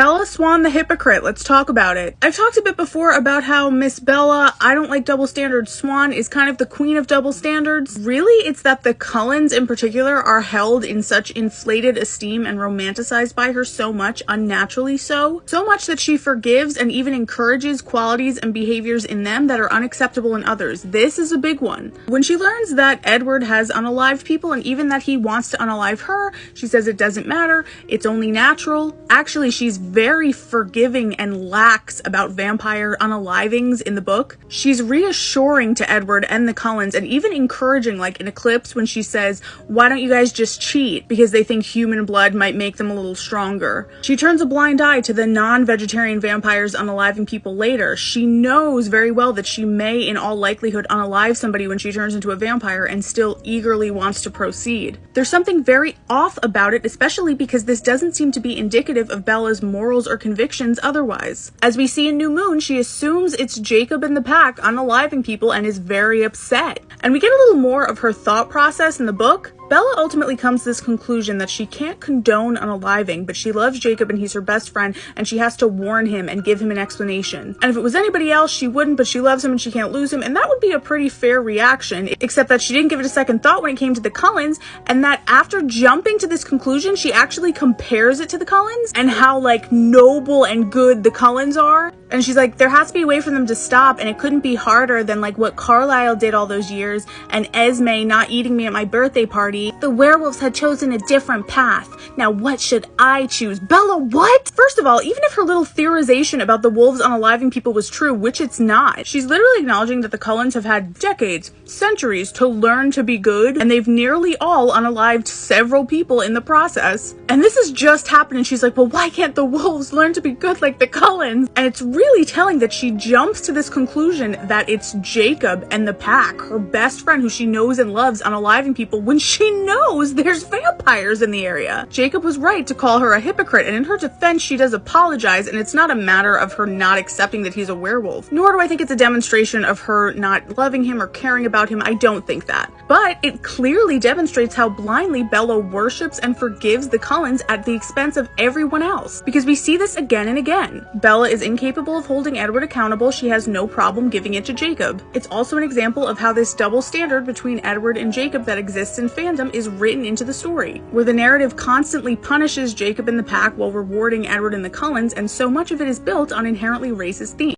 Bella Swan the hypocrite, let's talk about it. I've talked a bit before about how Miss Bella, I don't like double standards, Swan is kind of the queen of double standards. Really, it's that the Cullens in particular are held in such inflated esteem and romanticized by her so much, unnaturally so. So much that she forgives and even encourages qualities and behaviors in them that are unacceptable in others. This is a big one. When she learns that Edward has unalived people and even that he wants to unalive her, she says it doesn't matter, it's only natural. Actually, she's very forgiving and lax about vampire unalivings in the book. She's reassuring to Edward and the Cullens and even encouraging, like in Eclipse when she says, why don't you guys just cheat? Because they think human blood might make them a little stronger. She turns a blind eye to the non-vegetarian vampires unaliving people later. She knows very well that she may in all likelihood unalive somebody when she turns into a vampire and still eagerly wants to proceed. There's something very off about it, especially because this doesn't seem to be indicative of Bella's morals or convictions otherwise. As we see in New Moon, she assumes it's Jacob and the pack unaliving people and is very upset. And we get a little more of her thought process in the book. Bella ultimately comes to this conclusion that she can't condone unaliving, but she loves Jacob and he's her best friend, and she has to warn him and give him an explanation. And if it was anybody else, she wouldn't, but she loves him and she can't lose him, and that would be a pretty fair reaction, except that she didn't give it a second thought when it came to the Cullens, and that after jumping to this conclusion, she actually compares it to the Cullens and how, like, noble and good the Cullens are. And she's like, there has to be a way for them to stop, and it couldn't be harder than like what Carlisle did all those years, and Esme not eating me at my birthday party. The werewolves had chosen a different path. Now what should I choose? Bella, what? First of all, even if her little theorization about the wolves unaliving people was true, which it's not, she's literally acknowledging that the Cullens have had decades, centuries to learn to be good, and they've nearly all unalived several people in the process. And this has just happened, and she's like, well, why can't the wolves learn to be good like the Cullens? And it's really telling that she jumps to this conclusion that it's Jacob and the pack, her best friend who she knows and loves, unaliving people when she knows there's vampires in the area. Jacob was right to call her a hypocrite, and in her defense she does apologize, and it's not a matter of her not accepting that he's a werewolf. Nor do I think it's a demonstration of her not loving him or caring about him. I don't think that. But it clearly demonstrates how blindly Bella worships and forgives the Cullens at the expense of everyone else. Because we see this again and again. Bella is incapable of holding Edward accountable. She has no problem giving it to Jacob. It's also an example of how this double standard between Edward and Jacob that exists in Fandom is written into the story, where the narrative constantly punishes Jacob and the pack while rewarding Edward and the Cullens, and so much of it is built on inherently racist themes.